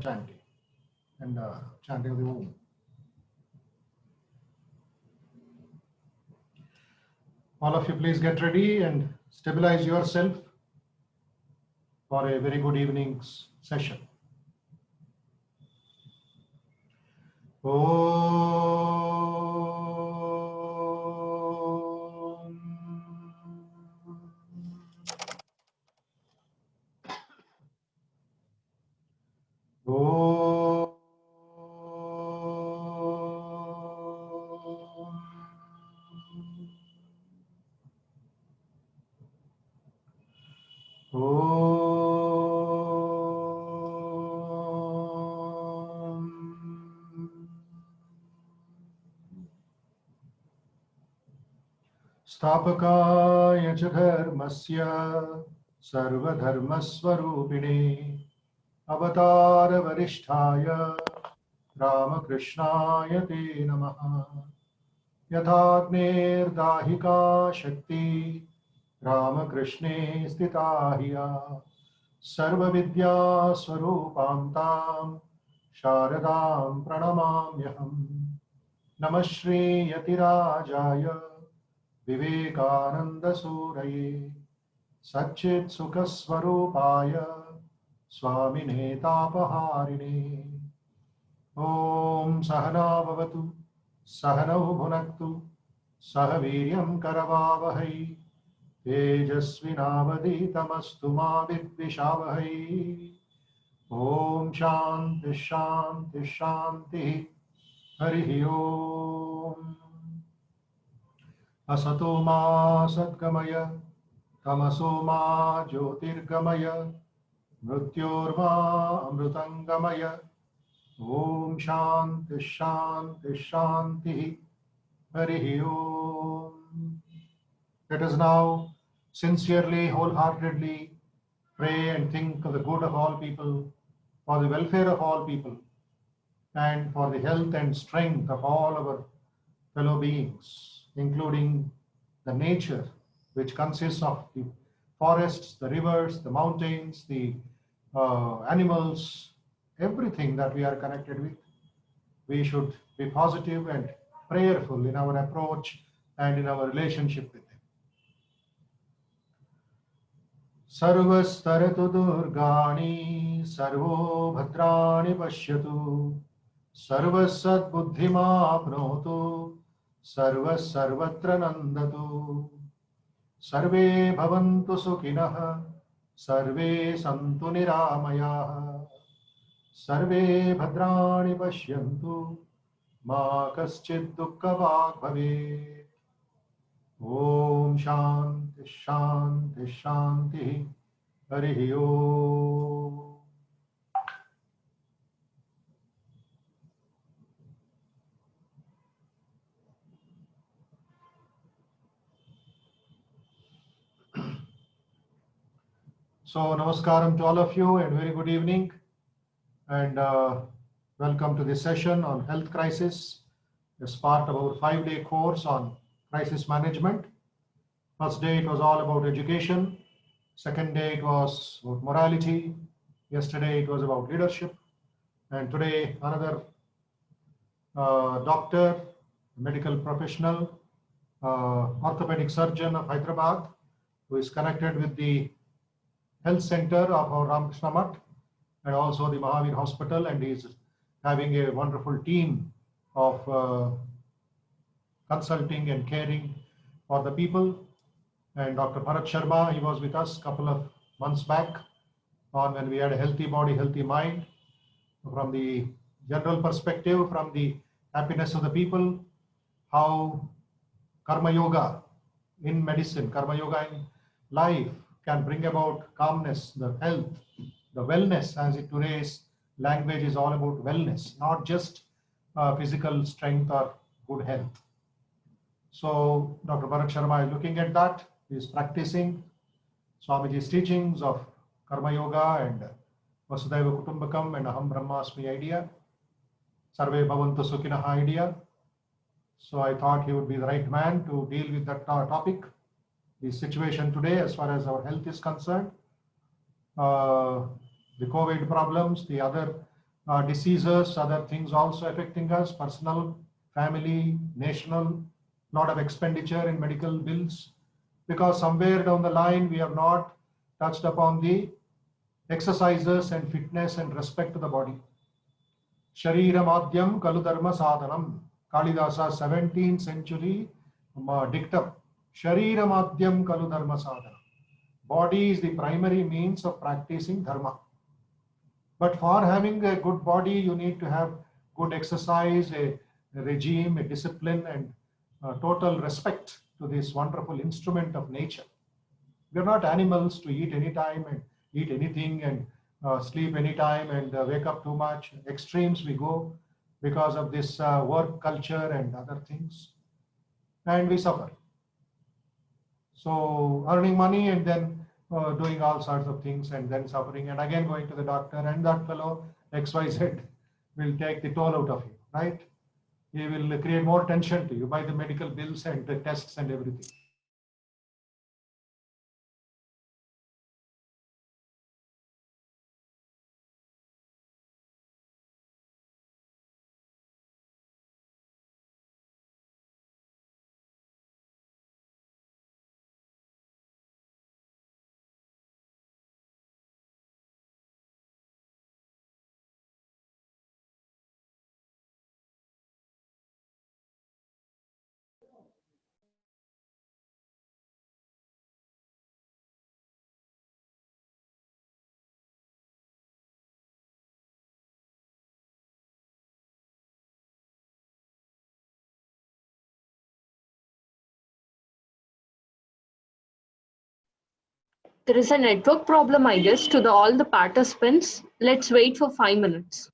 chanting and chanting of the Om. All of you please get ready and stabilize yourself for a very good evening's session. Om. Om. स्थापकाय च धर्मस्य सर्वधर्मस्वरूपिणे अवतारवरिष्ठाय रामकृष्णाय ते नमः। यथाग्नेर्दाहिका शक्ति रामकृष्णे स्थिता हिया सर्वविद्यास्वरूपां तां शारदां प्रणमाम्यहम्। नमः श्रीयतिराजाय विवेकानन्दसूरये सच्चित्सुखस्वरूपाय स्वामिने तापहारिणे। ॐ सहना भवतु सहनौ भुनक्तु सह वीर्यं करवावहै तेजस्विनावधीतमस्तु मा विद्विषावहै। ॐ शान्ति शान्ति शान्तिः। हरिः ओम्। असतो मा सद्गमय तमसो मा ज्योतिर्गमय मृत्योर्मा अमृतंगमय। ओम शांति शांति शांति। हरिः ओम। Let us now sincerely, wholeheartedly pray and think of the good of all people, for the welfare of all people, and for the health and strength of all our fellow beings, including the nature which consists of the forests, the rivers, the mountains, the animals, everything that we are connected with. We should be positive and prayerful in our approach and in our relationship with them. Sarvastaratu durgani sarvo bhadrani pashyatu sarvasat buddhimapnotu sarvasarvatra nandatu sarve bhavantu sukhinah sarve santu niramayah sarve bhadrani pashyantu ma kaschid dukkhavag bhavet. Om Shanti Shanti Shanti. Harihi Om. So namaskaram to all of you and very good evening, and welcome to this session on health crisis as part of our 5-day course on crisis management. First day it was all about education, second day it was about morality, yesterday it was about leadership, and today another doctor, medical professional, orthopedic surgeon of Hyderabad, who is connected with the health center of our Ramakrishna Math and also the Mahavir Hospital, and he is having a wonderful team of consulting and caring for the people. And Dr. Bharat Sharma, he was with us a couple of months back on when we had a healthy body, healthy mind, from the general perspective, from the happiness of the people, how Karma Yoga in medicine, Karma Yoga in life can bring about calmness, the health, the wellness, as it today's language is all about wellness, not just physical strength or good health. So Dr. Bharat Sharma is looking at that. He is practicing Swamiji's teachings of Karma Yoga and Vasudhaiva Kutumbakam and Aham Brahmasmi idea, Sarve Bhavantu Sukhinah idea. So I thought he would be the right man to deal with that topic. The situation today as far as our health is concerned, the COVID problems, the other diseases, other things also affecting us, personal, family, national, lot of expenditure in medical bills, because somewhere down the line we have not touched upon the exercises and fitness and respect to the body. Sharira Madhyam Kalu Dharma Sadhanam. Kalidasa 17th century dictum. Sharira Madhyam Kalu Dharma Sadhanam. Body is the primary means of practicing dharma. But for having a good body, you need to have good exercise, a regime, a discipline, and total respect to this wonderful instrument of nature. We are not animals to eat anytime and eat anything and sleep anytime and wake up too much. Extremes we go because of this work culture and other things, and we suffer. So earning money and then doing all sorts of things and then suffering and again going to the doctor, and that fellow XYZ will take the toll out of you, right? He will create more tension to you by the medical bills and the tests and everything. There is a network problem, I guess, to all the participants. Let's wait for 5 minutes.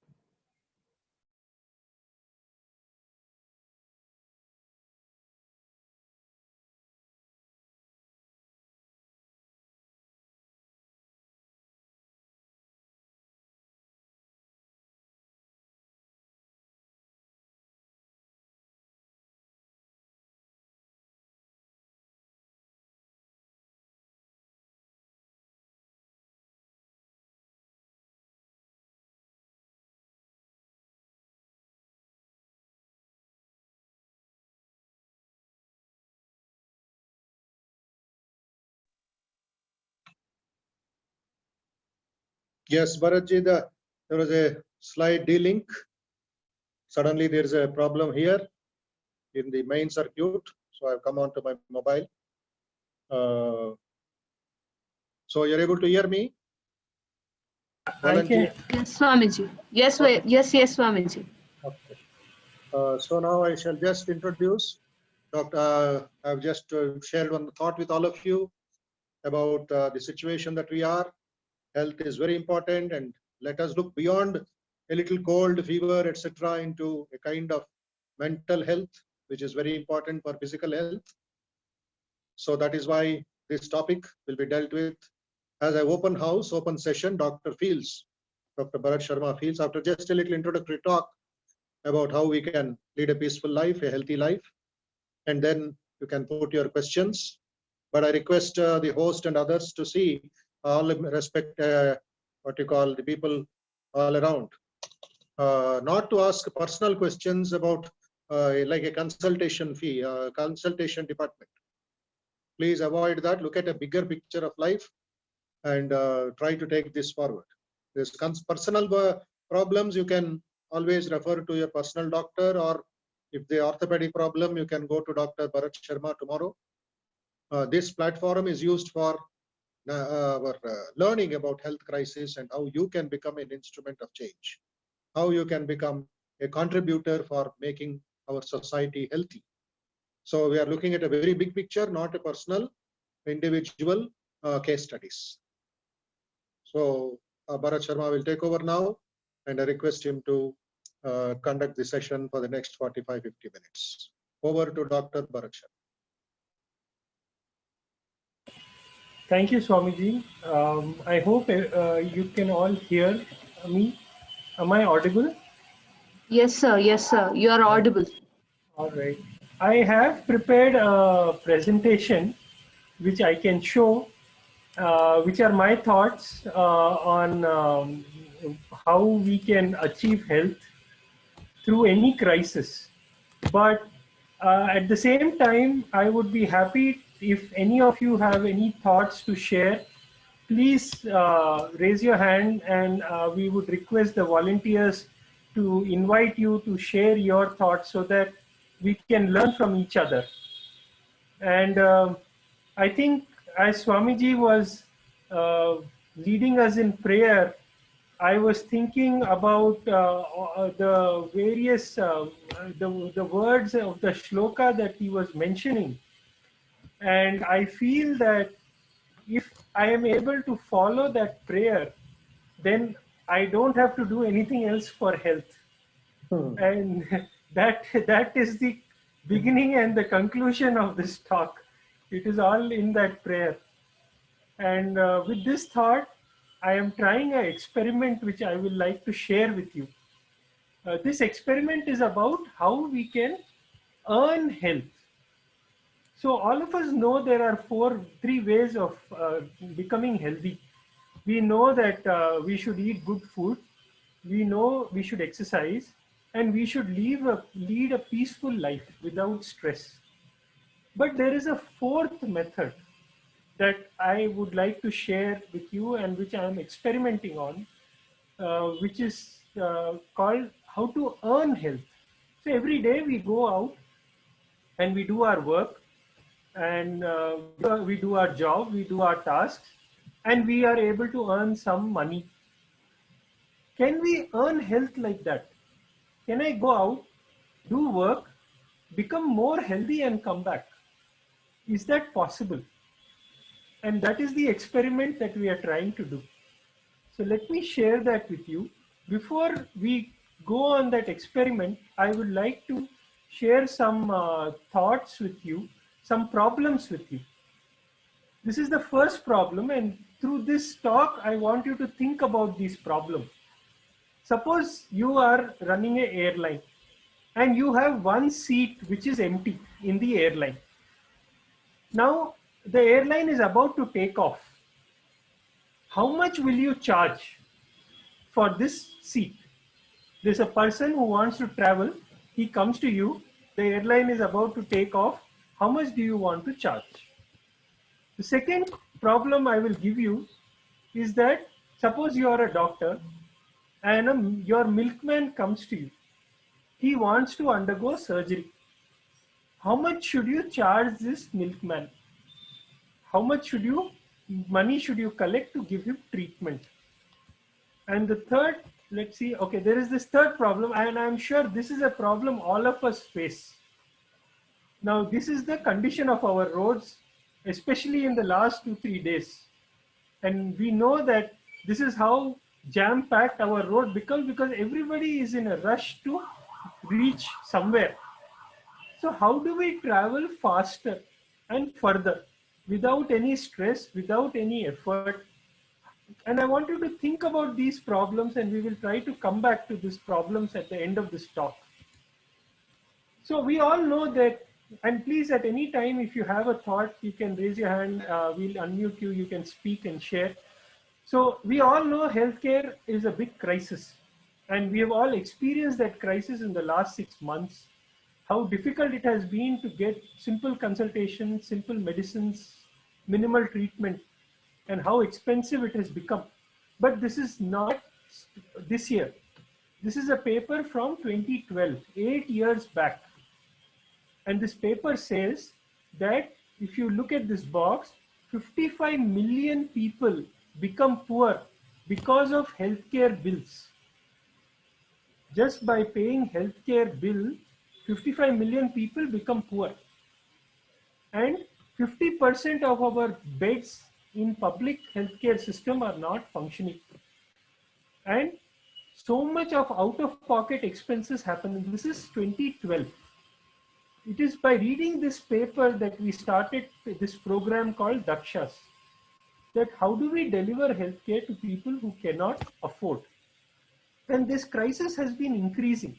Yes, Bharatji, there was a slight delink. Suddenly there is a problem here in the main circuit. So I've come on to my mobile. So you're able to hear me? Yes, Swamiji. Yes, okay. Yes, Swamiji. Okay. So now I shall just introduce Dr. I've just shared one thought with all of you about the situation that we are. Health is very important, and let us look beyond a little cold, fever, etc., into a kind of mental health, which is very important for physical health. So that is why this topic will be dealt with as an open house, open session. Dr. Bharat Sharma Fields, after just a little introductory talk about how we can lead a peaceful life, a healthy life, and then you can put your questions. But I request the host and others to see all respect what you call the people all around, not to ask personal questions about like a consultation fee, consultation department. Please avoid that. Look at a bigger picture of life and try to take this forward. There's personal problems, you can always refer to your personal doctor, or if the orthopedic problem, you can go to Dr. Bharat Sharma tomorrow. This platform is used for learning about health crisis and how you can become an instrument of change, how you can become a contributor for making our society healthy. So we are looking at a very big picture, not a personal, individual case studies. So Bharat Sharma will take over now, and I request him to conduct the session for the next 45-50 minutes. Over to Dr. Bharat Sharma. Thank you, Swamiji. I hope you can all hear me. Am I audible? Yes, sir. Yes, sir. You are audible. All right. I have prepared a presentation which I can show, which are my thoughts on how we can achieve health through any crisis. But at the same time, I would be happy if any of you have any thoughts to share. Please raise your hand, and we would request the volunteers to invite you to share your thoughts so that we can learn from each other. And I think as Swamiji was leading us in prayer, I was thinking about the various the words of the shloka that he was mentioning, and I feel that if I am able to follow that prayer, then I don't have to do anything else for health. And that is the beginning and the conclusion of this talk. It is all in that prayer. And with this thought, I am trying an experiment which I will like to share with you. This experiment is about how we can earn health. So all of us know there are three ways of becoming healthy. We know that we should eat good food. We know we should exercise, and we should lead a peaceful life without stress. But there is a fourth method that I would like to share with you and which I am experimenting on, which is called how to earn health. So every day we go out and we do our work, and we do our job, we do our tasks, and we are able to earn some money. Can we earn health like that? Can I go out, do work, become more healthy and come back? Is that possible? And that is the experiment that we are trying to do. So let me share that with you. Before we go on that experiment, I would like to share some thoughts with you, some problems with you. This is the first problem, and through this talk, I want you to think about these problems. Suppose you are running an airline and you have one seat which is empty in the airline. Now, the airline is about to take off. How much will you charge for this seat? There's a person who wants to travel. He comes to you. The airline is about to take off. How much do you want to charge? The second problem I will give you is that suppose you are a doctor and your milkman comes to you. He wants to undergo surgery. How much should you charge this milkman? How much money should you collect to give him treatment? And the third, let's see, okay, there is this third problem, and I'm sure this is a problem all of us face. Now, this is the condition of our roads, especially in the last 2-3 days. And we know that this is how jam-packed our road becomes, because everybody is in a rush to reach somewhere. So how do we travel faster and further without any stress, without any effort? And I want you to think about these problems, and we will try to come back to these problems at the end of this talk. So we all know that, and please at any time if you have a thought, you can raise your hand, we'll unmute you, you can speak and share. So we all know healthcare is a big crisis, and we have all experienced that crisis in the last 6 months, how difficult it has been to get simple consultations, simple medicines, minimal treatment, and how expensive it has become. But this is not this year. This is a paper from 2012, 8 years back. And this paper says that if you look at this box, 55 million people become poor because of healthcare bills. Just by paying healthcare bill, 55 million people become poor. And 50% of our beds in public healthcare system are not functioning. And so much of out-of-pocket expenses happen. This is 2012. It is by reading this paper that we started this program called Dakshas. That how do we deliver healthcare to people who cannot afford? And this crisis has been increasing.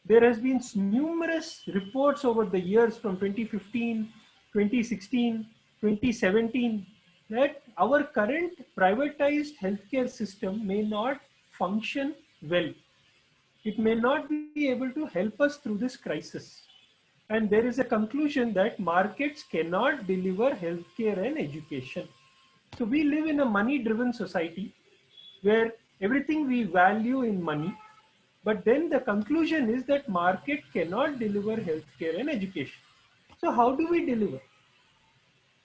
There has been numerous reports over the years from 2015, 2016, 2017, that our current privatized healthcare system may not function well. It may not be able to help us through this crisis. And there is a conclusion that markets cannot deliver healthcare and education. So we live in a money-driven society where everything we value in money, but then the conclusion is that market cannot deliver healthcare and education. So how do we deliver?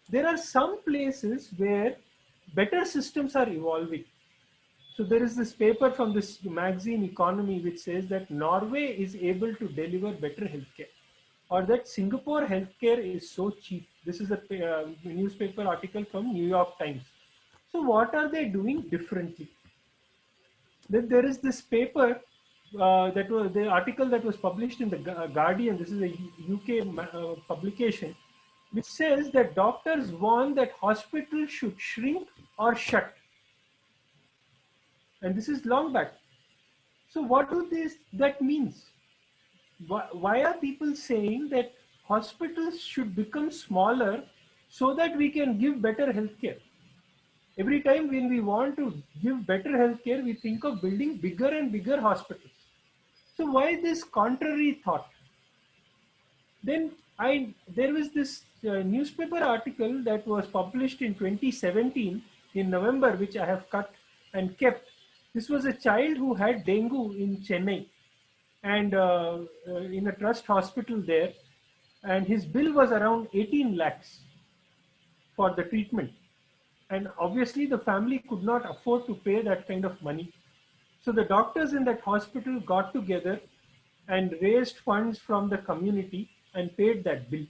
There are some places where better systems are evolving. So there is this paper from this magazine Economy which says that Norway is able to deliver better healthcare, or that Singapore healthcare is so cheap. This is a newspaper article from New York Times. So what are they doing differently? Then there is this paper that was the article that was published in the Guardian. This is a UK publication, which says that doctors warn that hospitals should shrink or shut. And this is long back. So what do that means? Why are people saying that hospitals should become smaller so that we can give better healthcare? Every time when we want to give better healthcare, we think of building bigger and bigger hospitals. So why this contrary thought? Then there was this newspaper article that was published in 2017 in November, which I have cut and kept. This was a child who had dengue in Chennai, and in a trust hospital there, and his bill was around 18 lakhs for the treatment. And obviously the family could not afford to pay that kind of money. So the doctors in that hospital got together and raised funds from the community and paid that bill.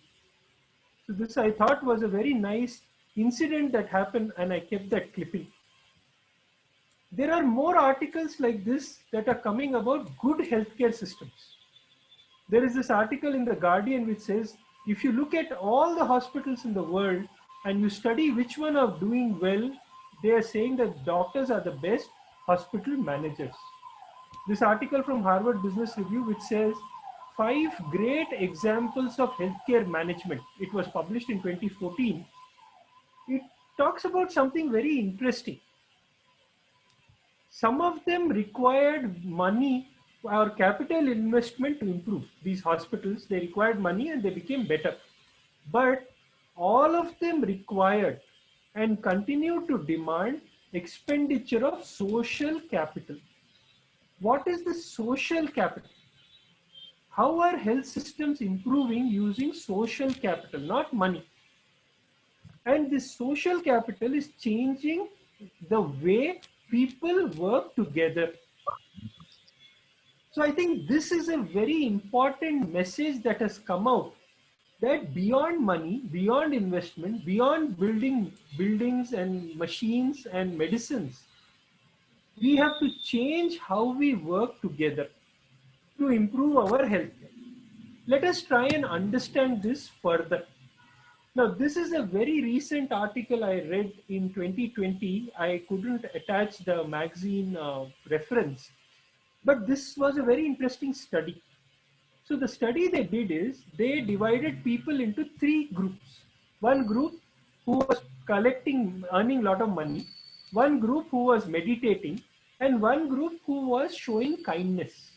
So this I thought was a very nice incident that happened, and I kept that clipping. There are more articles like this that are coming about good healthcare systems. There is this article in the Guardian which says, if you look at all the hospitals in the world and you study which one are doing well, they are saying that doctors are the best hospital managers. This article from Harvard Business Review which says 5 great examples of healthcare management. It was published in 2014. It talks about something very interesting. Some of them required money or capital investment to improve. These hospitals, they required money and they became better. But all of them required and continue to demand expenditure of social capital. What is the social capital? How are health systems improving using social capital, not money? And this social capital is changing the way people work together. So I think this is a very important message that has come out, that beyond money, beyond investment, beyond building buildings and machines and medicines, we have to change how we work together to improve our health. Let us try and understand this further. Now, this is a very recent article I read in 2020. I couldn't attach the magazine reference, but this was a very interesting study. So the study they did is they divided people into 3 groups. One group who was earning a lot of money, one group who was meditating, and one group who was showing kindness.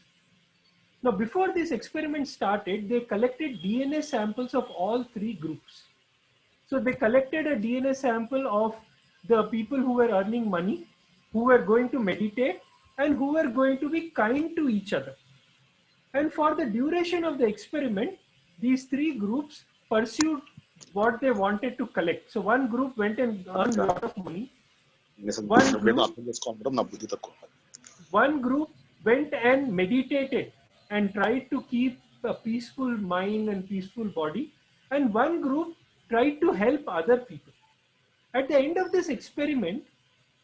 Now, before this experiment started, they collected DNA samples of all 3 groups. So they collected a DNA sample of the people who were earning money, who were going to meditate, and who were going to be kind to each other. And for the duration of the experiment, these 3 groups pursued what they wanted to collect. So one group went and earned a lot of money. One group went and meditated and tried to keep a peaceful mind and peaceful body. And one group tried to help other people. At the end of this experiment,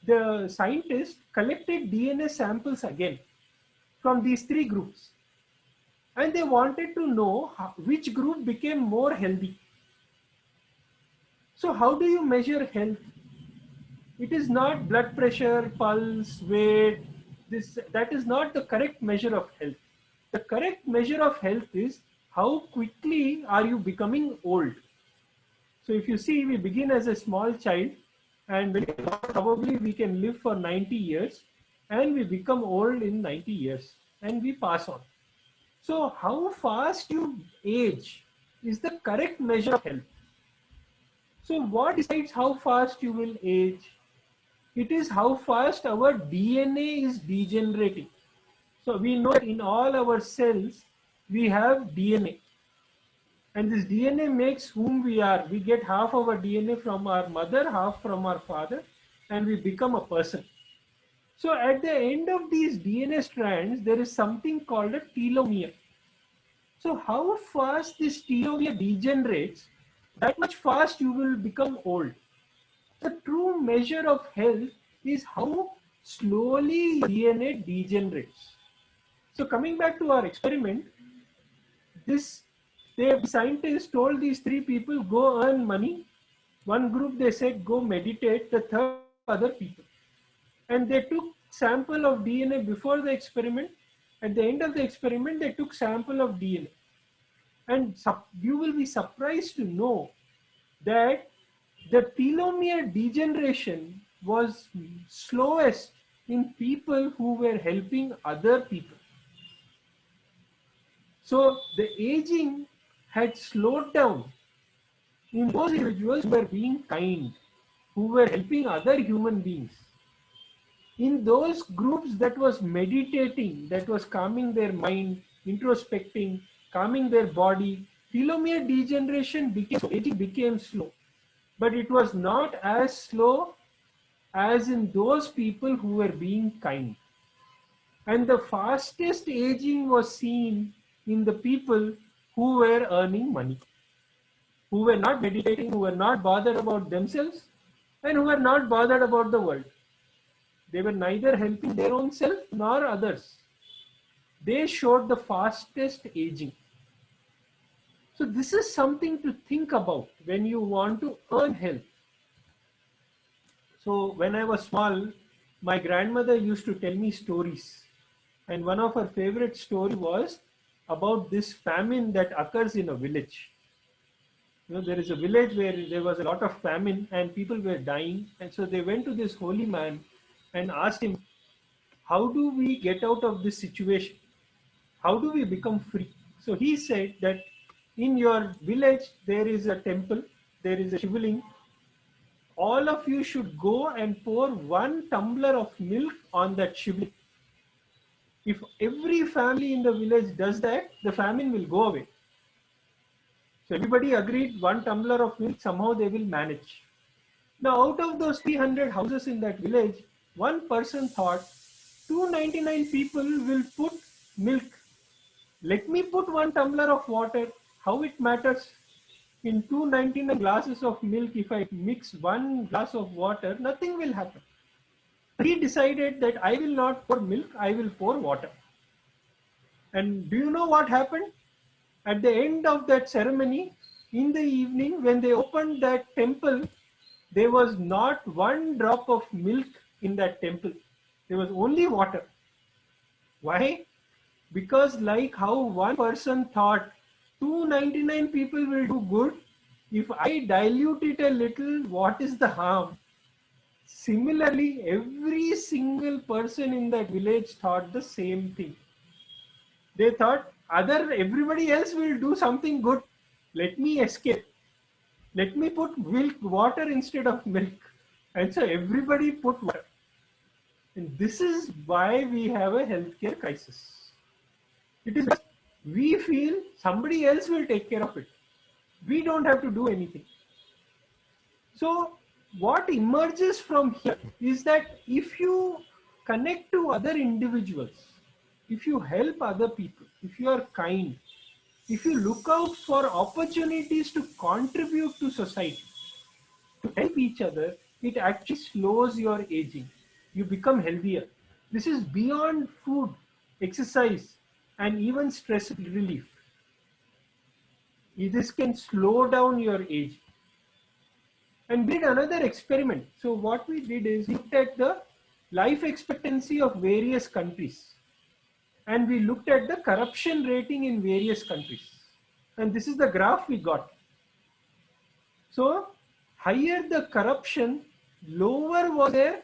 the scientists collected DNA samples again from these 3 groups. And they wanted to know which group became more healthy. So how do you measure health? It is not blood pressure, pulse, weight. That is not the correct measure of health. The correct measure of health is how quickly are you becoming old. So if you see, we begin as a small child, and probably we can live for 90 years. and we become old in 90 years and we pass on. So how fast you age is the correct measure of health. So what decides how fast you will age? It is how fast our DNA is degenerating. So we know that in all our cells, we have DNA. And this DNA makes whom we are. We get half our DNA from our mother, half from our father, and we become a person. So at the end of these DNA strands, there is something called a telomere. So how fast this telomere degenerates, that much fast you will become old. The true measure of health is how slowly DNA degenerates. So coming back to our experiment, this the scientists told these three people go earn money. One group they said go meditate, the third other people. And they took sample of DNA before the experiment. At the end of the experiment, they took sample of DNA. And you will be surprised to know that the telomere degeneration was slowest in people who were helping other people. So the aging had slowed down in those individuals who were being kind, who were helping other human beings. In those groups that was meditating, that was calming their mind, introspecting, calming their body, telomere degeneration became slow. But it was not as slow as in those people who were being kind. And the fastest aging was seen in the people who were earning money, who were not meditating, who were not bothered about themselves, and who were not bothered about the world. They were neither helping their own self nor others. They showed the fastest aging. So this is something to think about when you want to earn health. So when I was small, my grandmother used to tell me stories. And one of her favorite stories was about this famine that occurs in a village. You know, there is a village where there was a lot of famine and people were dying. And so they went to this holy man and asked him, how do we get out of this situation? How do we become free? So he said that in your village, there is a temple, there is a Shivling. All of you should go and pour 1 tumbler of milk on that Shivling. If every family in the village does that, the famine will go away. So everybody agreed 1 tumbler of milk, somehow they will manage. Now out of those 300 houses in that village, one person thought 299 people will put milk. Let me put 1 tumbler of water. How it matters? In 299 glasses of milk, if I mix 1 glass of water, nothing will happen. He decided that I will not pour milk, I will pour water. And do you know what happened? At the end of that ceremony, in the evening, when they opened that temple, there was not 1 drop of milk in that temple. There was only water. Why? Because like how one person thought 299 people will do good, if I dilute it a little, what is the harm? Similarly, every single person in that village thought the same thing. They thought everybody else will do something good. Let me escape. Let me put water instead of milk. And so everybody put water. And this is why we have a healthcare crisis. It is we feel somebody else will take care of it. We don't have to do anything. So what emerges from here is that if you connect to other individuals, if you help other people, if you are kind, if you look out for opportunities to contribute to society, to help each other, it actually slows your aging. You become healthier. This is beyond food, exercise, and even stress relief. This can slow down your age. And we did another experiment. So what we did is we looked at the life expectancy of various countries. And we looked at the corruption rating in various countries. And this is the graph we got. So higher the corruption, lower was their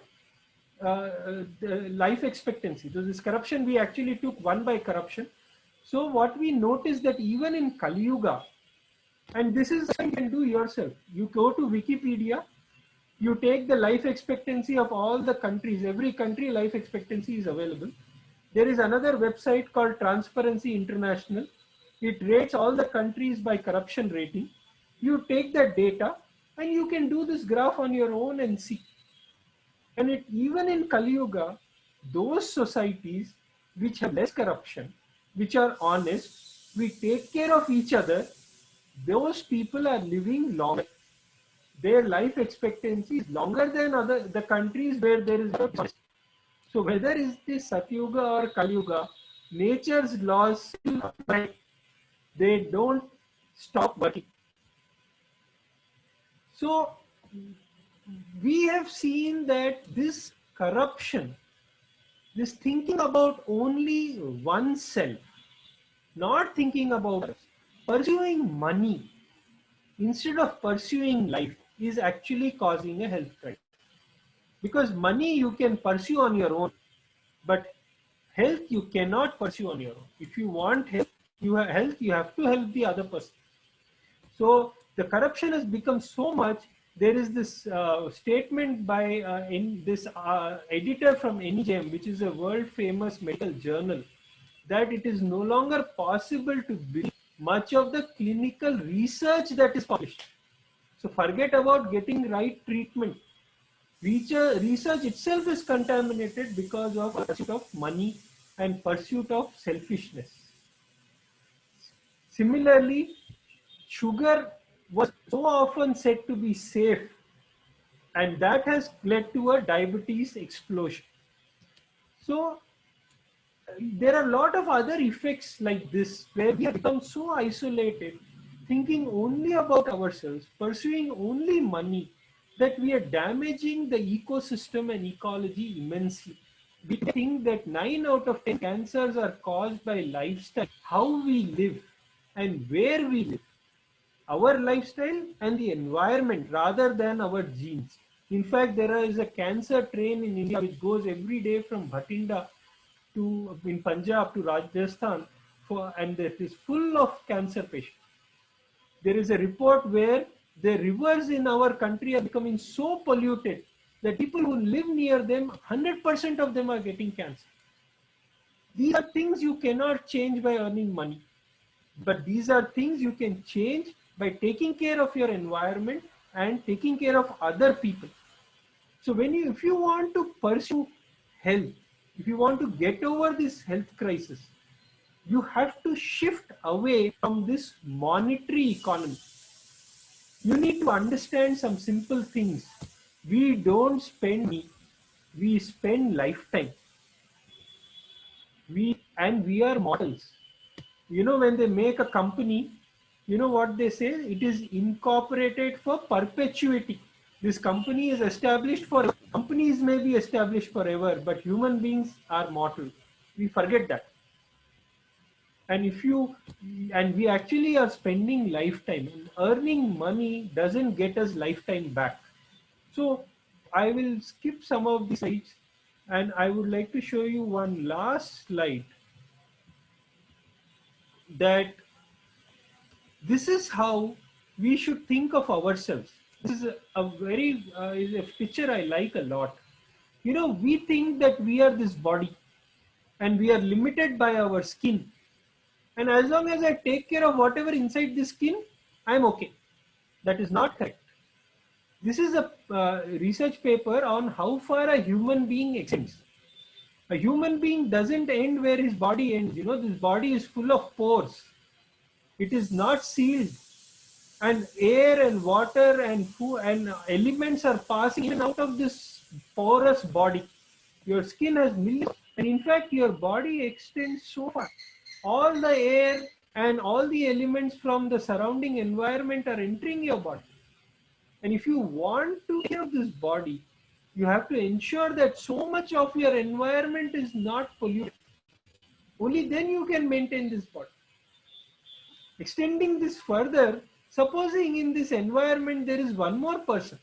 the life expectancy. So this corruption, we actually took one by corruption. So what we noticed that even in Kali Yuga, and this is something you can do yourself. You go to Wikipedia, you take the life expectancy of all the countries, every country life expectancy is available. There is another website called Transparency International. It rates all the countries by corruption rating. You take that data and you can do this graph on your own and see. And even in Kali Yuga, those societies which have less corruption, which are honest, we take care of each other, those people are living longer. Their life expectancy is longer than the countries where there is no justice. So whether it is Satyuga or Kali Yuga, nature's laws still apply. They don't stop working. So we have seen that this corruption, this thinking about only oneself, not thinking about others, pursuing money instead of pursuing life is actually causing a health crisis. Because money you can pursue on your own, but health you cannot pursue on your own. If you want health, you have to help the other person. So the corruption has become so much. There is this statement by in this editor from NEJM, which is a world famous medical journal, that it is no longer possible to believe much of the clinical research that is published. So forget about getting right treatment. Research itself is contaminated because of pursuit of money and pursuit of selfishness. Similarly, sugar was so often said to be safe, and that has led to a diabetes explosion. So there are a lot of other effects like this where we have become so isolated, thinking only about ourselves, pursuing only money, that we are damaging the ecosystem and ecology immensely. We think that 9 out of 10 cancers are caused by lifestyle, how we live and where we live, our lifestyle and the environment rather than our genes. In fact, there is a cancer train in India which goes every day from Bhatinda to in Punjab to Rajasthan, and it is full of cancer patients. There is a report where the rivers in our country are becoming so polluted that people who live near them, 100% of them are getting cancer. These are things you cannot change by earning money, but these are things you can change by taking care of your environment and taking care of other people. So if you want to pursue health, if you want to get over this health crisis, you have to shift away from this monetary economy. You need to understand some simple things. We don't spend money, we spend lifetime. We are models. You know, when they make a company, you know what they say? It is incorporated for perpetuity. This company is established for, companies may be established forever, but human beings are mortal. We forget that. And we actually are spending lifetime. Earning money doesn't get us lifetime back. So I will skip some of the slides and I would like to show you one last slide, that this is how we should think of ourselves. This is is a picture I like a lot. You know, we think that we are this body and we are limited by our skin. And as long as I take care of whatever inside the skin, I'm okay. That is not correct. This is a research paper on how far a human being extends. A human being doesn't end where his body ends. You know, this body is full of pores. It is not sealed. And air and water and food and elements are passing in and out of this porous body. Your skin has millions, and in fact, your body extends so far. All the air and all the elements from the surrounding environment are entering your body. And if you want to take care of this body, you have to ensure that so much of your environment is not polluted. Only then you can maintain this body. Extending this further, supposing in this environment there is one more person,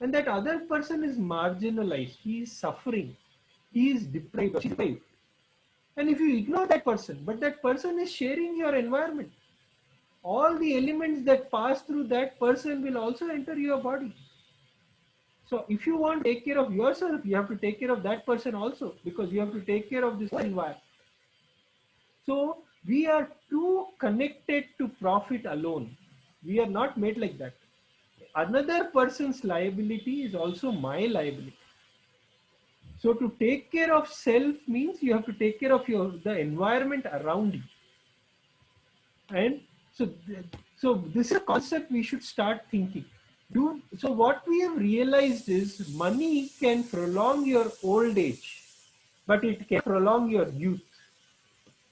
and that other person is marginalized, he is suffering, he is deprived, she's deprived. And if you ignore that person, but that person is sharing your environment, all the elements that pass through that person will also enter your body. So if you want to take care of yourself, you have to take care of that person also, because you have to take care of this environment. So we are too connected to profit alone. We are not made like that. Another person's liability is also my liability. So to take care of self means you have to take care of the environment around you. And so this is a concept we should start thinking. So what we have realized is money can prolong your old age, but it can prolong your youth.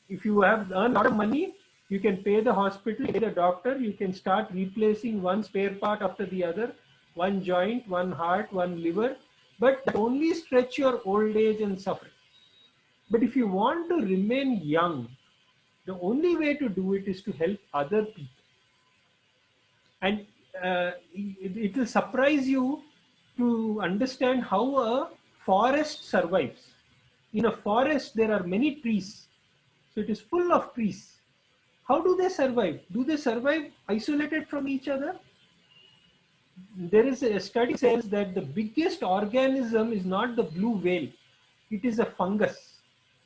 If you have earned a lot of money, you can pay the hospital, pay the doctor, you can start replacing one spare part after the other, one joint, one heart, one liver, but that only stretch your old age and suffering. But if you want to remain young, the only way to do it is to help other people. And it will surprise you to understand how a forest survives. In a forest, there are many trees. So it is full of trees. How do they survive? Do they survive isolated from each other? There is a study says that the biggest organism is not the blue whale. It is a fungus.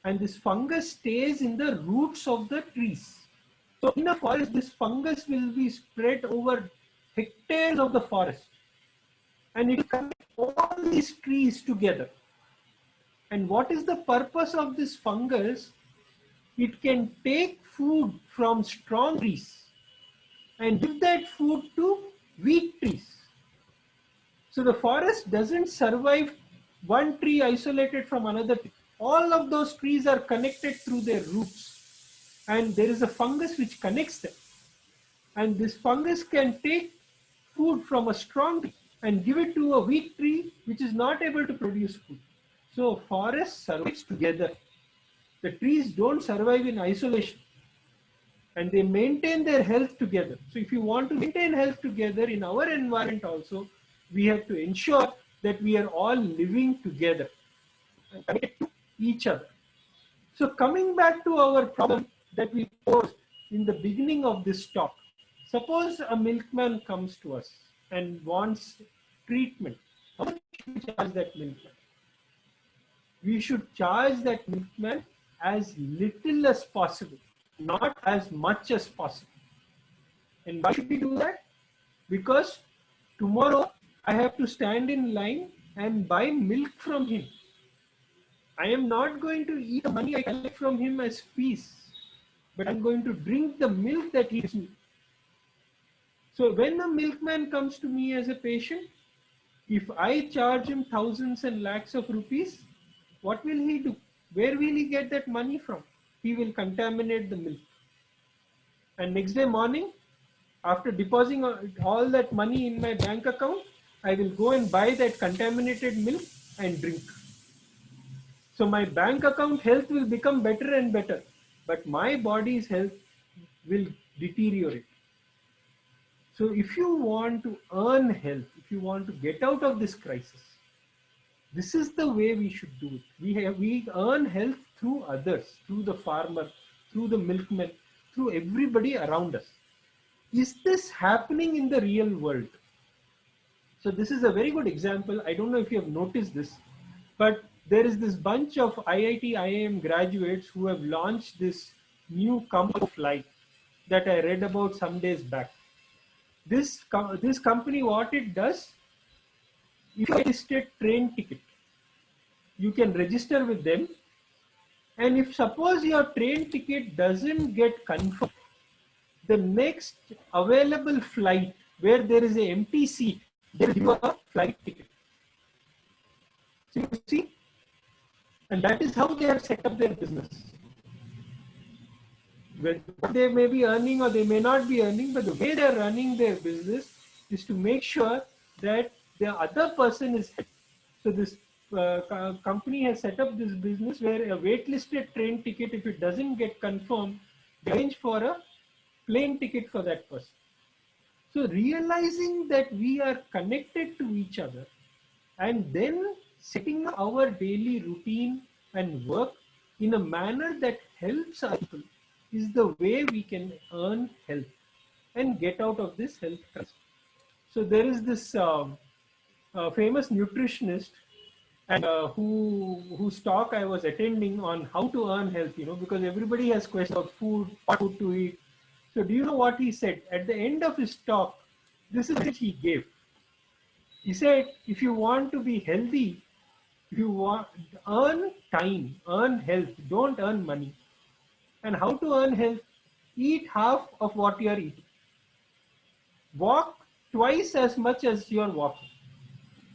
And this fungus stays in the roots of the trees. So in a forest, this fungus will be spread over hectares of the forest. And it will connect all these trees together. And what is the purpose of this fungus? It can take food from strong trees and give that food to weak trees. So the forest doesn't survive one tree isolated from another tree. All of those trees are connected through their roots, and there is a fungus which connects them. And this fungus can take food from a strong tree and give it to a weak tree which is not able to produce food. So forest survives together. The trees don't survive in isolation, and they maintain their health together. So if you want to maintain health together in our environment also, we have to ensure that we are all living together and connected to each other. So coming back to our problem that we posed in the beginning of this talk, suppose a milkman comes to us and wants treatment. How much should we charge that milkman? We should charge that milkman as little as possible, not as much as possible. And why should we do that? Because tomorrow I have to stand in line and buy milk from him. I am not going to eat the money I collect from him as fees, but I'm going to drink the milk that he gives me. So when a milkman comes to me as a patient, if I charge him thousands and lakhs of rupees, what will he do? Where will he get that money from? He will contaminate the milk. And next day morning, after depositing all that money in my bank account, I will go and buy that contaminated milk and drink. So my bank account health will become better and better, but my body's health will deteriorate. So if you want to earn health, if you want to get out of this crisis, this is the way we should do it. We earn health through others, through the farmer, through the milkman, through everybody around us. Is this happening in the real world? So this is a very good example. I don't know if you have noticed this, but there is this bunch of IIT, IIM graduates who have launched this new company flight that I read about some days back. This company, what it does, if you register train ticket, you can register with them. And if suppose your train ticket doesn't get confirmed, the next available flight where there is an empty seat, they will give you a flight ticket. So you see, and that is how they have set up their business. They may be earning or they may not be earning, but the way they are running their business is to make sure that the other person is happy. So this company has set up this business where a waitlisted train ticket, if it doesn't get confirmed, they arrange for a plane ticket for that person. So realizing that we are connected to each other, and then setting our daily routine and work in a manner that helps our people is the way we can earn health and get out of this health crisis. So there is this famous nutritionist and whose talk I was attending on how to earn health, because everybody has questions about food, what food to eat. So do you know what he said? At the end of his talk, this is what he gave. He said, if you want to be healthy, if you want, earn time, earn health, don't earn money. And how to earn health? Eat half of what you are eating. Walk twice as much as you are walking.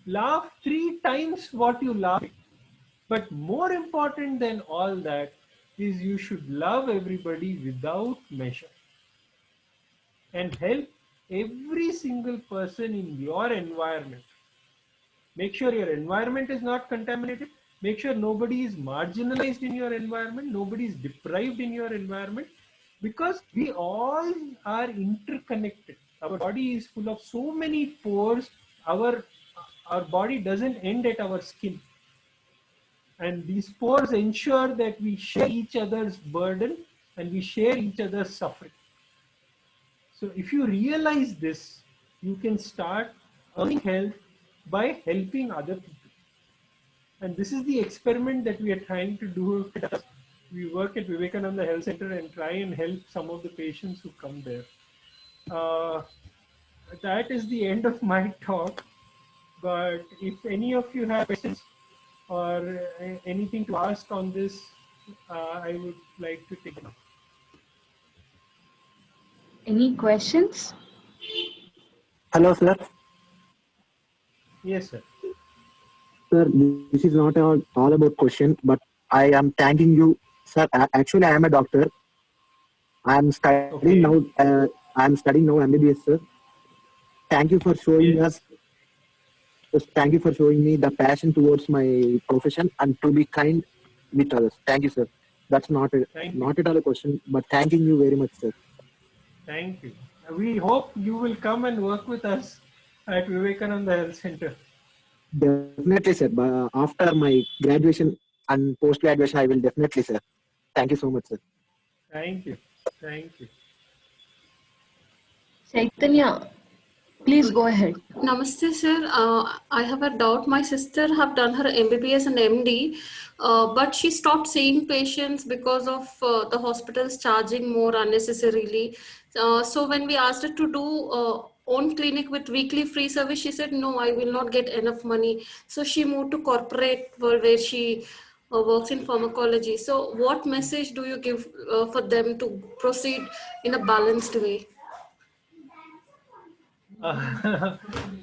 Laugh 3 times what you laugh. But more important than all that is you should love everybody without measure and help every single person in your environment. Make sure your environment is not contaminated. Make sure nobody is marginalized in your environment. Nobody is deprived in your environment, because we all are interconnected. Our body is full of so many pores. Our body doesn't end at our skin. And these pores ensure that we share each other's burden and we share each other's suffering. So if you realize this, you can start earning health by helping other people. And this is the experiment that we are trying to do. We work at Vivekananda Health Center and try and help some of the patients who come there. That is the end of my talk. But if any of you have questions or anything to ask on this, I would like to take it. Any questions? Hello, sir. Yes, sir. Sir, this is not all about question, but I am thanking you, sir. Actually, I am a doctor. I am studying now. I am studying now MBBS, sir. Thank you for showing us. Thank you for showing me the passion towards my profession and to be kind with others. Thank you, sir. That's not at all a question, but thanking you very much, sir. Thank you. We hope you will come and work with us at Vivekananda Health Center. Definitely, sir. But after my graduation and post-graduation, I will definitely, sir. Thank you so much, sir. Thank you. Thank you. Chaitanya, please go ahead. Namaste, sir. I have a doubt. My sister have done her MBBS and MD, but she stopped seeing patients because of the hospitals charging more unnecessarily. So when we asked her to do own clinic with weekly free service, she said, no, I will not get enough money. So she moved to corporate world where she works in pharmacology. So what message do you give for them to proceed in a balanced way?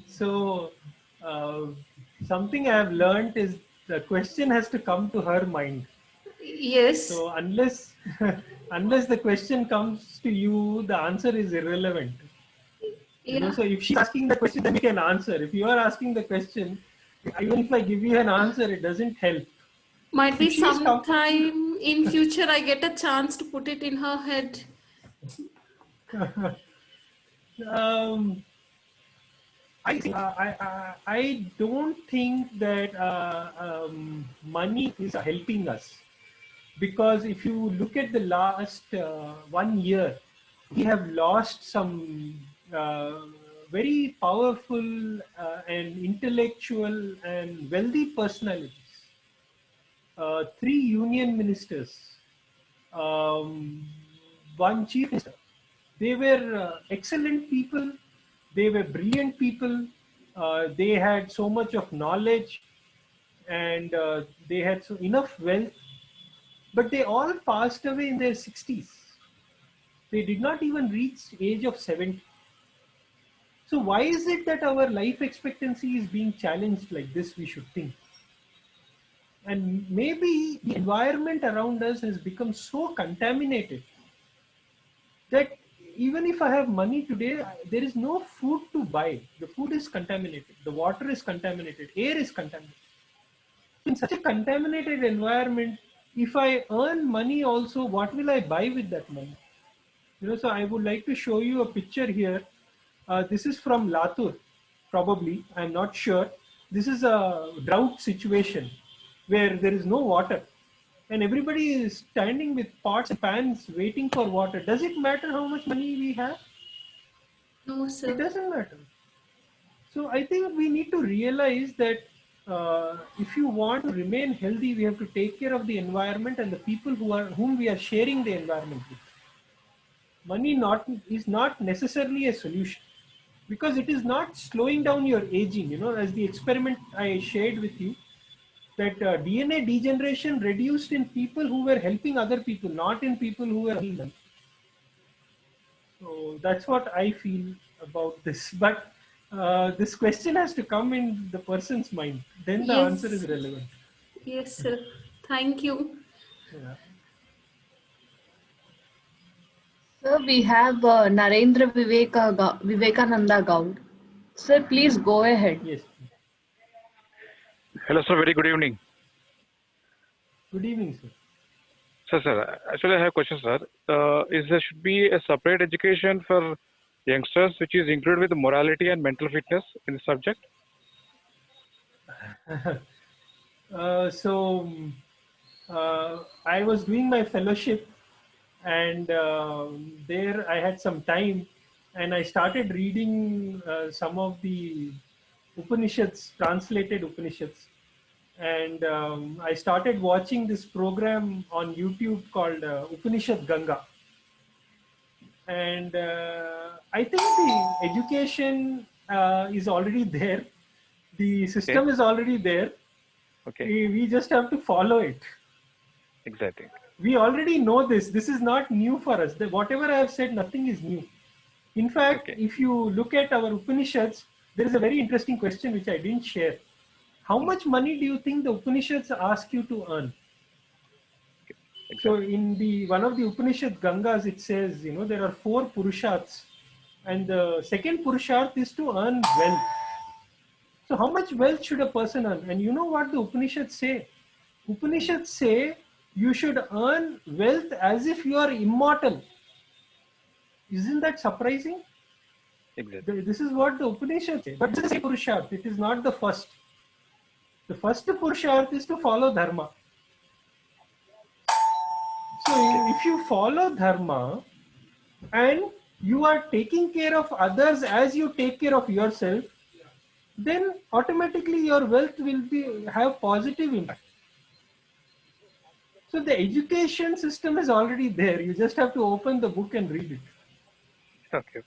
So something I have learned is the question has to come to her mind. Yes. So unless unless the question comes to you, the answer is irrelevant. Yeah. So if she's asking the question, then we can answer. If you are asking the question, even if I give you an answer, it doesn't help. Might be sometime in future I get a chance to put it in her head. I don't think that money is helping us, because if you look at the last 1 year, we have lost some very powerful and intellectual and wealthy personalities. 3 union ministers, 1 chief minister. They were excellent people. They were brilliant people. They had so much of knowledge, and they had enough wealth, but they all passed away in their 60s. They did not even reach age of 70. So why is it that our life expectancy is being challenged like this, we should think? And maybe the environment around us has become so contaminated that even if I have money today, there is no food to buy. The food is contaminated. The water is contaminated. Air is contaminated. In such a contaminated environment, if I earn money also, what will I buy with that money? So I would like to show you a picture here. This is from Latur, probably. I'm not sure. this is a drought situation where there is no water and everybody is standing with pots and pans waiting for water. Does it matter how much money we have? No, It sir. doesn't matter. So I think we need to realize that if you want to remain healthy, we have to take care of the environment and the people whom we are sharing the environment with. Money is not necessarily a solution because it is not slowing down your aging. You know, as the experiment I shared with you, that DNA degeneration reduced in people who were helping other people, not in people who were helping them. So that's what I feel about this. But this question has to come in the person's mind. Then the answer is Yes. relevant. Yes, sir. Thank you. Yeah. Sir, we have Narendra Vivekananda Gaud. Sir, please go ahead. Yes. Hello, sir. Very good evening. Good evening, sir. Sir, actually I have a question, sir. Is there should be a separate education for youngsters which is included with morality and mental fitness in the subject? I was doing my fellowship and there I had some time and I started reading some of the Upanishads, translated Upanishads. And I started watching this program on YouTube called Upanishad Ganga. And I think the education is already there. The system is already there. Okay, We just have to follow it. exactly. We already know this. This is not new for us. Whatever I have said, nothing is new. In fact, Okay. if you look at our Upanishads, there is a very interesting question which I didn't share. How much money do you think the Upanishads ask you to earn? So Exactly. in the one of the Upanishad Gangas, it says, you know, there are 4 Purusharths, and the second Purusharth is to earn wealth. So how much wealth should a person earn? And you know what the Upanishads say? Upanishads say you should earn wealth as if you are immortal. Isn't that surprising? Exactly. This is what the Upanishads say. But this is a Purusharth. It is not the first. The first Purusharth is to follow Dharma. So if you follow Dharma and you are taking care of others as you take care of yourself, then automatically your wealth will have positive impact. So the education system is already there. You just have to open the book and read it. Okay.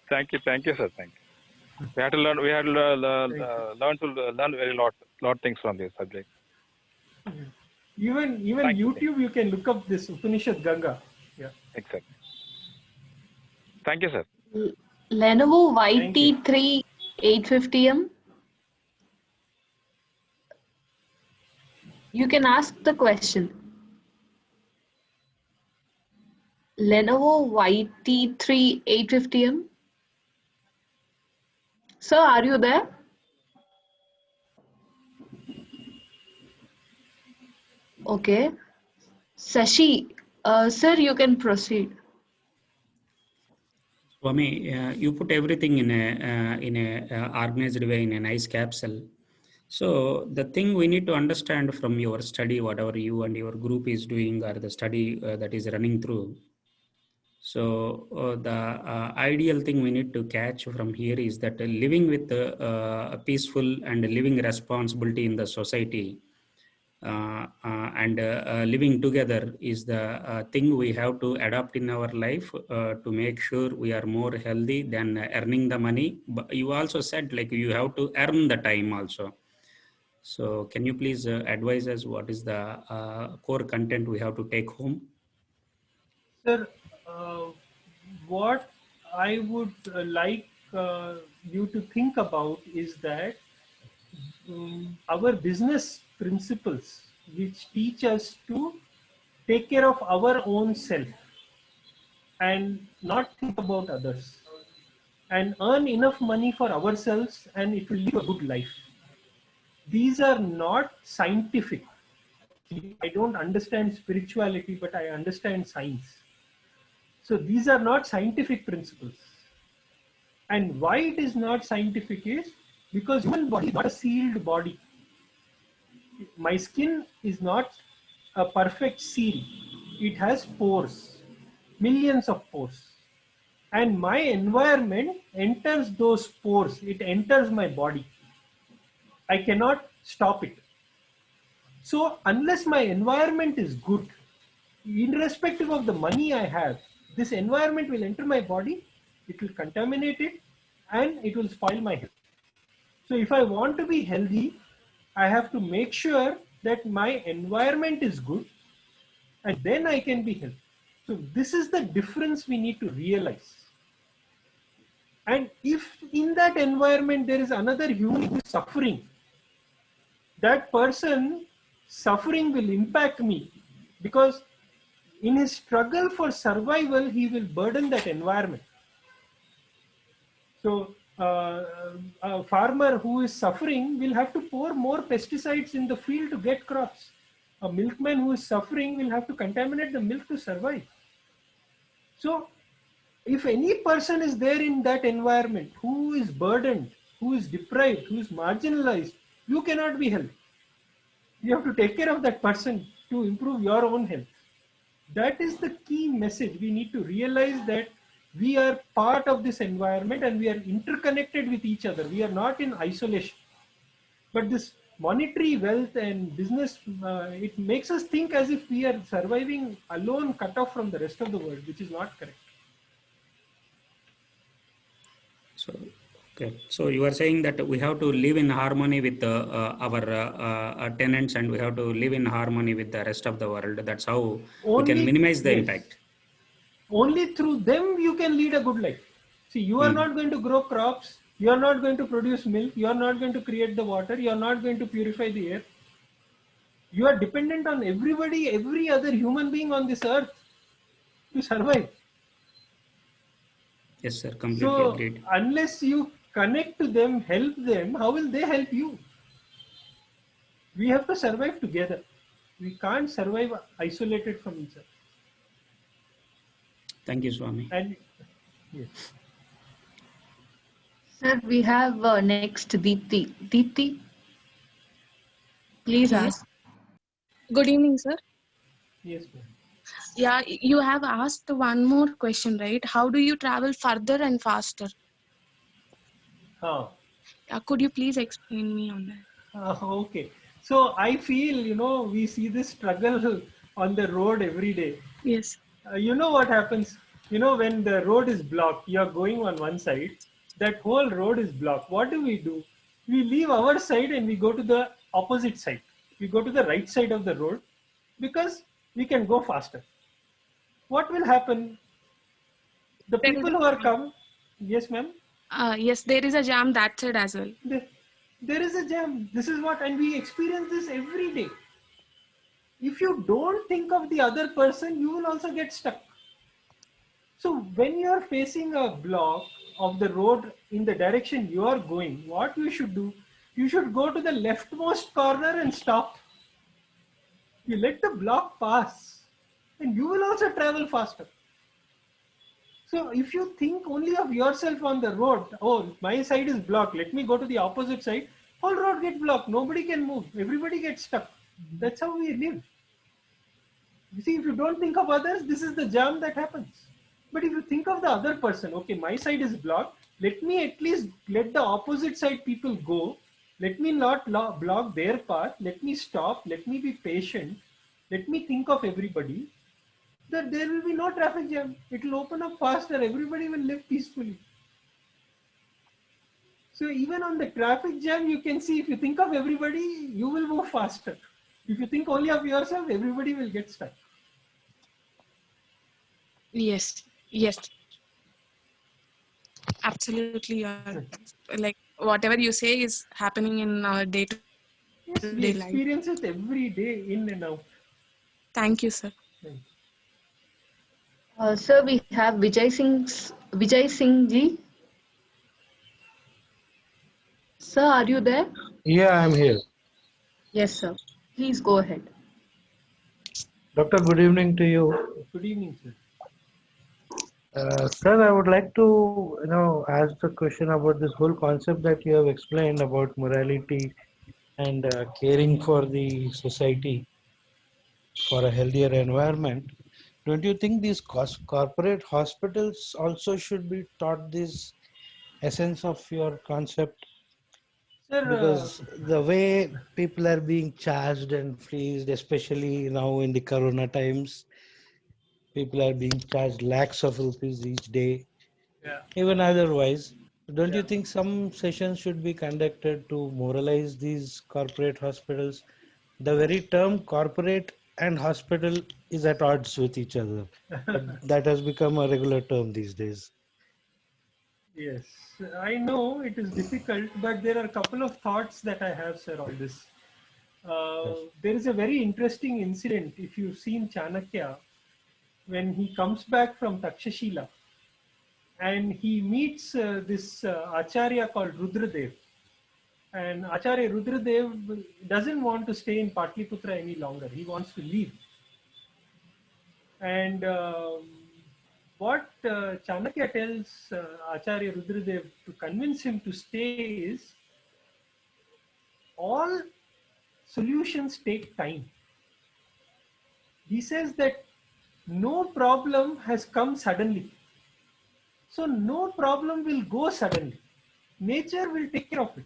Thank you, sir. Thank you. We had to learn. We had to learn very lot things from this subject. Even Thank you. YouTube, you can look up this Upanishad Ganga. Yeah. Exactly. Thank you, sir. Lenovo Thank you. YT3 850M. You can ask the question. Lenovo YT3 850M. Sir, are you there? Okay. Sashi, sir, you can proceed. Swami, you put everything in a organized way in a nice capsule. So the thing we need to understand from your study, whatever you and your group is doing, or the study that is running through. So the ideal thing we need to catch from here is that living with a peaceful and living responsibility in the society and living together is the thing we have to adopt in our life to make sure we are more healthy than earning the money. But you also said like you have to earn the time also. So can you please advise us what is the core content we have to take home? Sir, what I would like you to think about is that our business principles, which teach us to take care of our own self and not think about others and earn enough money for ourselves, and it will live a good life. These are not scientific. I don't understand spirituality, but I understand science. So these are not scientific principles. And why it is not scientific is because human body is not a sealed body. My skin is not a perfect seal. It has pores, millions of pores. And my environment enters those pores. It enters my body. I cannot stop it. So unless my environment is good, irrespective of the money I have, this environment will enter my body, it will contaminate it, and it will spoil my health. So if I want to be healthy, I have to make sure that my environment is good, and then I can be healthy. So this is the difference we need to realize. And if in that environment there is another human who is suffering, that person suffering will impact me, because in his struggle for survival, he will burden that environment. So a farmer who is suffering will have to pour more pesticides in the field to get crops. A milkman who is suffering will have to contaminate the milk to survive. So if any person is there in that environment who is burdened, who is deprived, who is marginalized, you cannot be healthy. You have to take care of that person to improve your own health. That is the key message. We need to realize that we are part of this environment and we are interconnected with each other. We are not in isolation. But this monetary wealth and business, it makes us think as if we are surviving alone, cut off from the rest of the world, which is not correct. So, okay. So you are saying that we have to live in harmony with our tenants, and we have to live in harmony with the rest of the world. That's how we can minimize the impact. Only through them you can lead a good life. See, you are not going to grow crops. You are not going to produce milk. You are not going to create the water. You are not going to purify the air. You are dependent on everybody, every other human being on this earth to survive. Yes, sir. Completely agreed. Unless you connect to them, help them, how will they help you? We have to survive together. We can't survive isolated from each other. Thank you, Swami. And yes. Sir, we have next Deepthi. Deepthi, please ask. Good evening, sir. Yes, ma'am. Yeah, you have asked one more question, right? How do you travel further and faster? Could you please explain me on that? Okay. So I feel, we see this struggle on the road every day. Yes. You know what happens? When the road is blocked, you're going on one side, that whole road is blocked. What do? We leave our side and we go to the opposite side. We go to the right side of the road because we can go faster. What will happen? The people who are come, yes, ma'am? Yes, there is a jam that side as well. There is a jam. This is what, and we experience this every day. If you don't think of the other person, you will also get stuck. So when you are facing a block of the road in the direction you are going, what you should do? You should go to the leftmost corner and stop. You let the block pass and you will also travel faster. So if you think only of yourself on the road, oh, my side is blocked, let me go to the opposite side, whole road gets blocked, nobody can move, everybody gets stuck. That's how we live. You see, if you don't think of others, this is the jam that happens. But if you think of the other person, okay, my side is blocked, let me at least let the opposite side people go. Let me not block their path. Let me stop. Let me be patient. Let me think of everybody. That there will be no traffic jam. It will open up faster. Everybody will live peacefully. So even on the traffic jam, you can see if you think of everybody, you will move faster. If you think only of yourself, everybody will get stuck. Yes. Yes. Absolutely. Like whatever you say is happening in our day-to-day life. We experience it every day, in and out. Thank you, sir. Thank you. Sir, we have Vijay Singh ji. Sir, are you there? Yeah, I'm here. Yes, sir. Please go ahead. Doctor, good evening to you. Good evening, sir. Sir, I would like to, ask the question about this whole concept that you have explained about morality and caring for the society for a healthier environment. Don't you think these corporate hospitals also should be taught this essence of your concept? Sir, Because the way people are being charged and freezed, especially now in the corona times, people are being charged lakhs of rupees each day, yeah, even otherwise. Don't you yeah. think some sessions should be conducted to moralize these corporate hospitals? The very term corporate and hospital is at odds with each other, but that has become a regular term these days. Yes, I know it is difficult, but there are a couple of thoughts that I have, sir, on this. Yes. There is a very interesting incident, if you've seen Chanakya, when he comes back from Takshashila and he meets this Acharya called Rudradev. And Acharya Rudradev doesn't want to stay in Patliputra any longer. He wants to leave. And what Chanakya tells Acharya Rudradev to convince him to stay is, all solutions take time. He says that no problem has come suddenly. So no problem will go suddenly. Nature will take care of it.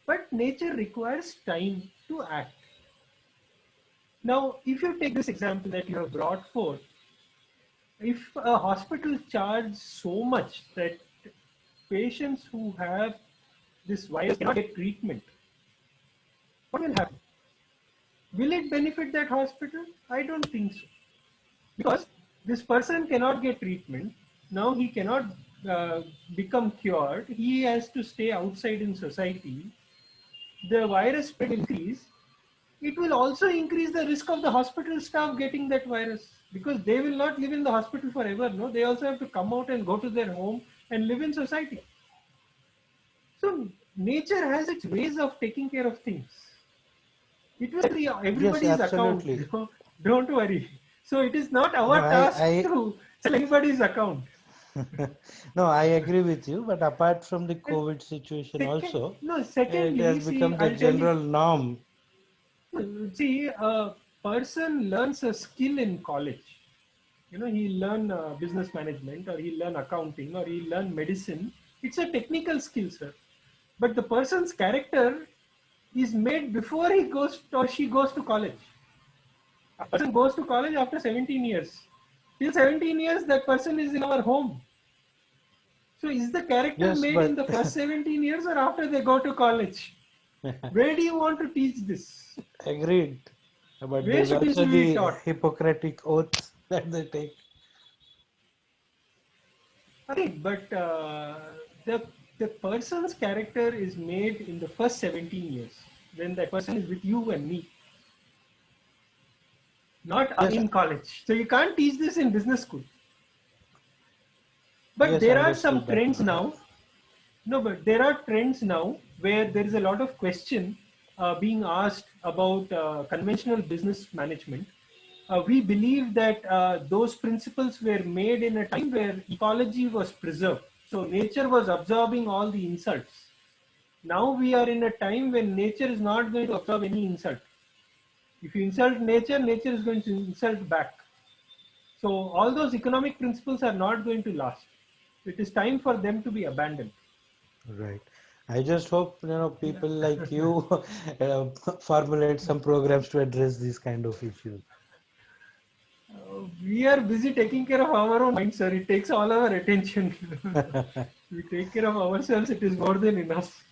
But nature requires time to act. Now, if you take this example that you have brought forth, if a hospital charges so much that patients who have this virus cannot get treatment, what will happen? Will it benefit that hospital? I don't think so. Because this person cannot get treatment. Now he cannot become cured. He has to stay outside in society. The virus spread will increase. It will also increase the risk of the hospital staff getting that virus, because they will not live in the hospital forever. No, they also have to come out and go to their home and live in society. So nature has its ways of taking care of things. It will be Yes, everybody's account. absolutely. Don't worry. So it is not No, our task to sell anybody's account. no, I agree with you. But apart from the COVID situation, also, it Secondly, has see, become the I'll tell you. general norm. See, a person learns a skill in college. He'll learn business management, or he'll learn accounting, or he'll learn medicine. It's a technical skill, sir. But the person's character is made before he goes or she goes to college. A person goes to college after 17 years. Till 17 years, that person is in our home. So is the character Yes, made in but the first 17 years or after they go to college? Where do you want to teach this? agreed. But Where there's should this also be the taught? Hippocratic oath that they take. Okay, but the person's character is made in the first 17 years, when that person is with you and me, not Yes, in college. So you can't teach this in business school. But yes, there are some understood that trends part. now. No, but there are trends now where there is a lot of question being asked about conventional business management. We believe that those principles were made in a time where ecology was preserved. So nature was absorbing all the insults. Now we are in a time when nature is not going to absorb any insult. If you insult nature, nature is going to insult back. So all those economic principles are not going to last. It is time for them to be abandoned. Right. I just hope people like you formulate some programs to address these kind of issues. We are busy taking care of our own mind, sir. It takes all our attention. We take care of ourselves, it is more than enough.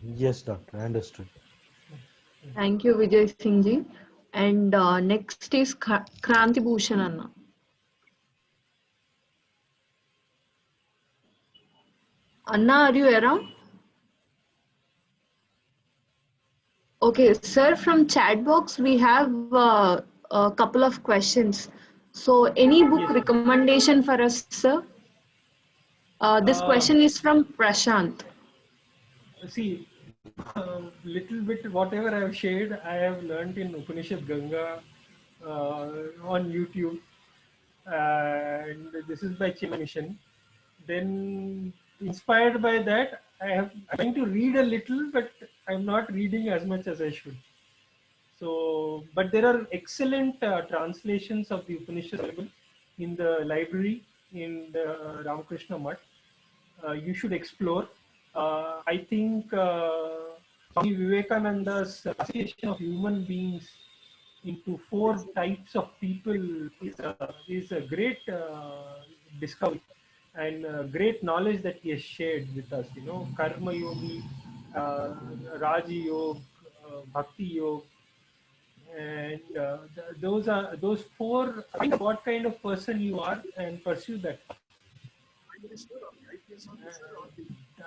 Yes, doctor, understood. Thank you, Vijay Singh ji. And next is Kranti Bhushan Anna. Anna, are you around? Okay, sir, from chat box, we have a couple of questions. So any book Yes, recommendation for us, sir? This question is from Prashant. see, little bit whatever I have shared, I have learned in Upanishad Ganga on YouTube. and this is by Chima Mission. Then, inspired by that, I'm trying to read a little, but I'm not reading as much as I should. So, but there are excellent translations of the Upanishads available in the library in the Ramakrishna Mutt. You should explore. I think Swami Vivekananda's classification of human beings into 4 types of people is a great discovery and great knowledge that he has shared with us. You know, Karma Yogi, Raji Yoga, Bhakti Yoga, and those 4. Find what kind of person you are and pursue that.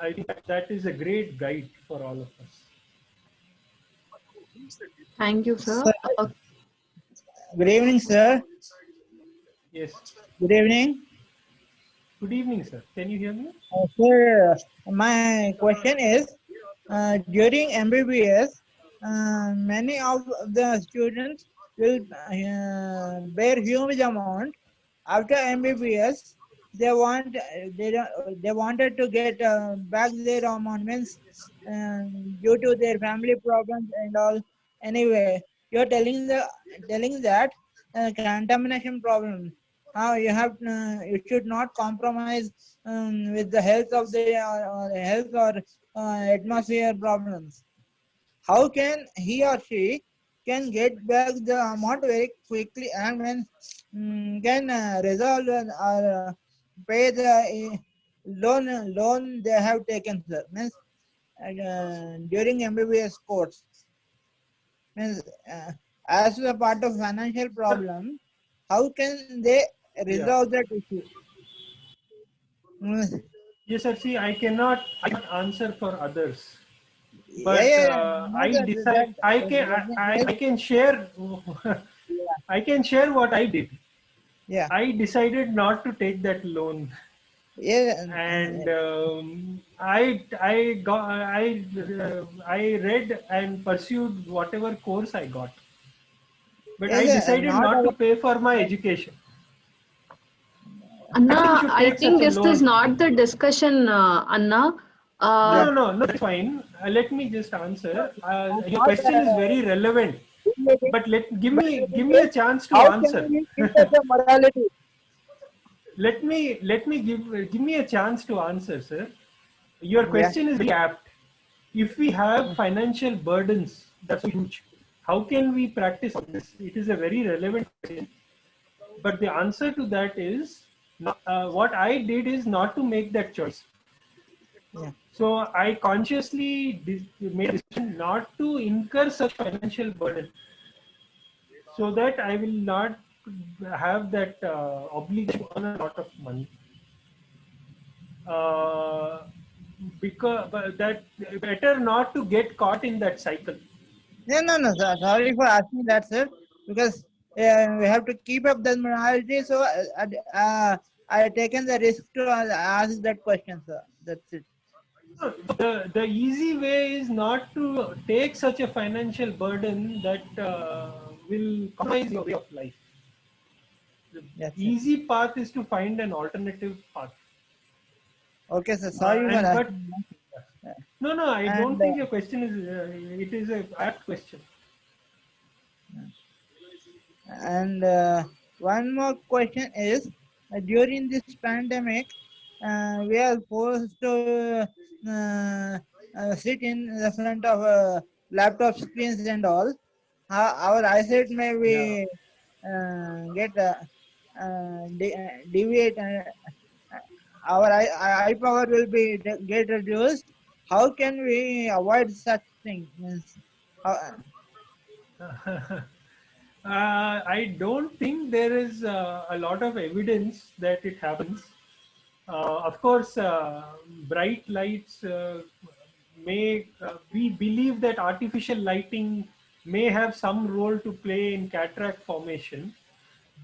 I think that is a great guide for all of us. Thank you, sir. Good evening, sir. Yes. Good evening. Good evening, sir. Can you hear me? Sir, my question is, during MBBS, many of the students will bear huge amount. After MBBS, they wanted to get back their amount, means due to their family problems and all. Anyway, you're telling that contamination problem. How you have you should not compromise with the health of the health or atmosphere problems. How can he or she can get back the amount very quickly and when can resolve or pay the loan they have taken, sir? Means during MBBS course, means as a part of financial problem, how can they resolve that issue? Yes, sir. See, I cannot answer for others, but I decide. I can share. I can share what I did. Yeah. I decided not to take that loan. Yeah. And I read and pursued whatever course I got. But I decided not to pay for my education. Anna, I think this is not the discussion, Anna. No, that's fine. Let me just answer. Your question is very relevant, but give me a chance to answer. Let me give me a chance to answer, sir. Your question is very apt. If we have financial burdens, that's huge. How can we practice this? It is a very relevant question. But the answer to that is, what I did is not to make that choice. Yeah. So I consciously made a decision not to incur such financial burden, so that I will not have that obligation on a lot of money. Because that better not to get caught in that cycle. No, sir. Sorry for asking that, sir. Because we have to keep up the morality. So I taken the risk to ask that question, sir. That's it. The easy way is not to take such a financial burden that will compromise your way of life. The easy path is to find an alternative path. Okay, sir. Sorry for that. No, I don't think your question is, it is an apt question. And one more question is, during this pandemic, we are forced to sit in the front of laptop screens and all. Our eyesight may be get deviate. Our eye power will be get reduced. How can we avoid such things? I don't think there is a lot of evidence that it happens. Of course, bright lights may, we believe that artificial lighting may have some role to play in cataract formation,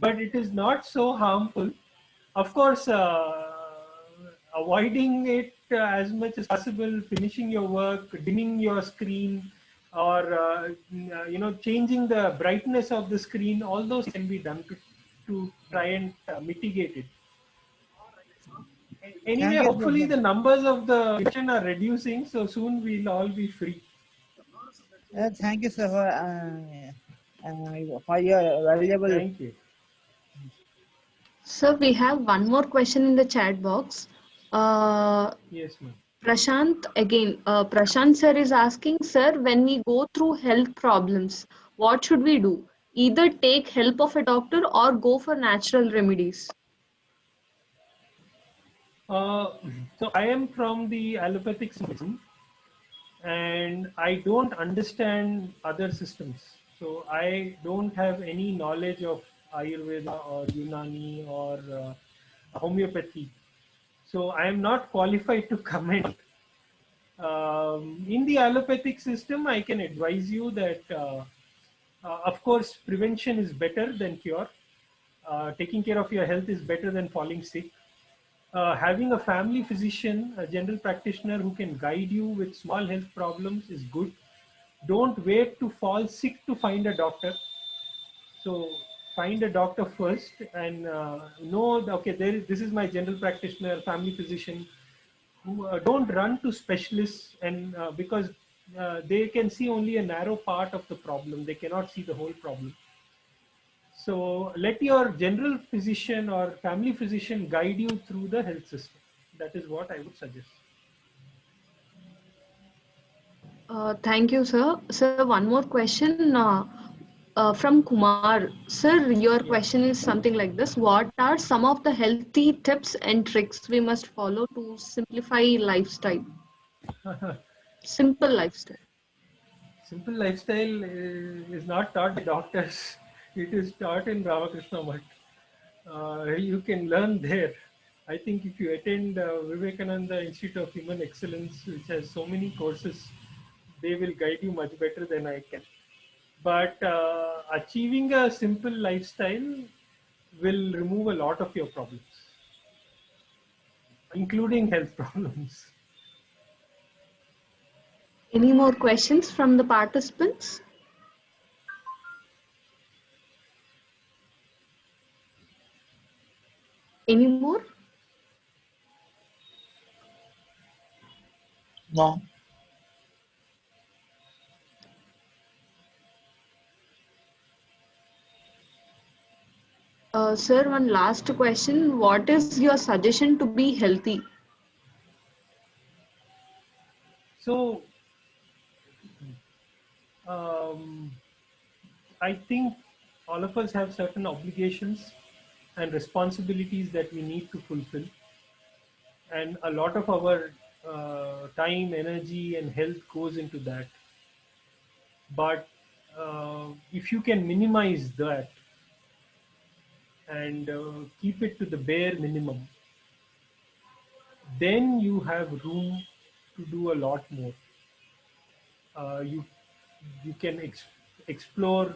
but it is not so harmful. Of course, avoiding it as much as possible, finishing your work, dimming your screen, or changing the brightness of the screen, all those can be done to try and mitigate it. Thank Anyway, you, hopefully sir. the numbers of the patient are reducing, so soon we'll all be free. Thank you, sir, for your valuable. Thank you. Sir, we have one more question in the chat box. Yes, ma'am. Prashant again. Prashant sir is asking, sir, when we go through health problems, what should we do? Either take help of a doctor or go for natural remedies. So I am from the allopathic system, and I don't understand other systems. So I don't have any knowledge of Ayurveda or Unani or homeopathy. So I am not qualified to comment. In the allopathic system, I can advise you that, of course, prevention is better than cure. Taking care of your health is better than falling sick. Having a family physician, a general practitioner who can guide you with small health problems is good. Don't wait to fall sick to find a doctor. So find a doctor first and know that, okay, this is my general practitioner, family physician. Who, don't run to specialists, and because they can see only a narrow part of the problem. They cannot see the whole problem. So let your general physician or family physician guide you through the health system. That is what I would suggest. Thank you, sir. Sir, one more question from Kumar. Sir, your question is something like this. What are some of the healthy tips and tricks we must follow to simplify lifestyle? Simple lifestyle. Simple lifestyle is not taught by doctors. It is taught in Ramakrishna Math. You can learn there. I think if you attend Vivekananda Institute of Human Excellence, which has so many courses, they will guide you much better than I can. But achieving a simple lifestyle will remove a lot of your problems, including health problems. Any more questions from the participants? Any more? No. Sir, one last question. What is your suggestion to be healthy? So, I think all of us have certain obligations and responsibilities that we need to fulfill. And a lot of our time, energy, and health goes into that. But if you can minimize that and keep it to the bare minimum, then you have room to do a lot more. You can explore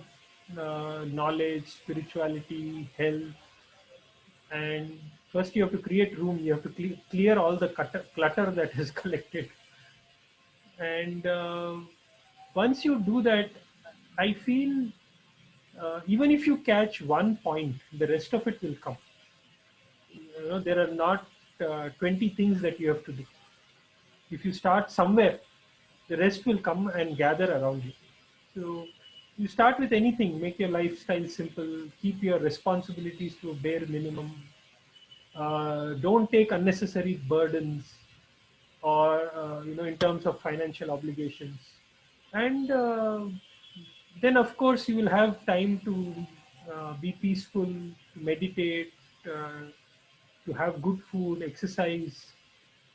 knowledge, spirituality, health, and first you have to create room. You have to clear all the clutter that is collected, and once you do that, I feel even if you catch one point, the rest of it will come. You know, there are not 20 things that you have to do. If you start somewhere, the rest will come and gather around you. So you start with anything, make your lifestyle simple, keep your responsibilities to a bare minimum, don't take unnecessary burdens or, in terms of financial obligations. And then of course you will have time to be peaceful, to meditate, to have good food, exercise.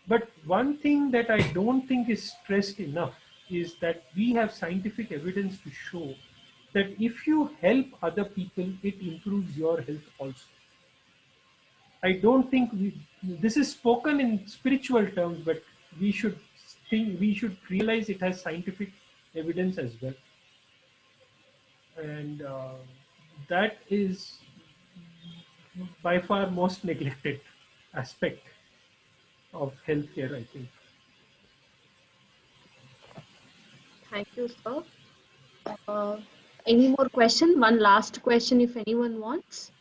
But one thing that I don't think is stressed enough is that we have scientific evidence to show that if you help other people, it improves your health also. I don't think this is spoken in spiritual terms, but we should realize it has scientific evidence as well. And that is by far most neglected aspect of healthcare, I think. Thank you, sir. Any more question? One last question if anyone wants.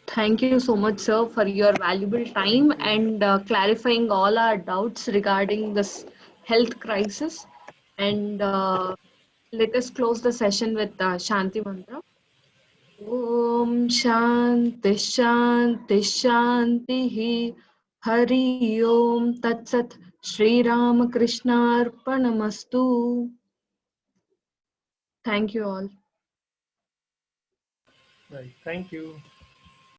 Thank you so much, sir, for your valuable time and clarifying all our doubts regarding this health crisis. And let us close the session with Shanti Mantra. Om Shanti Shanti Shanti Hari Om Tat Sat Shri Ramakrishna Arpanamastu. Thank you all. Right. Thank you.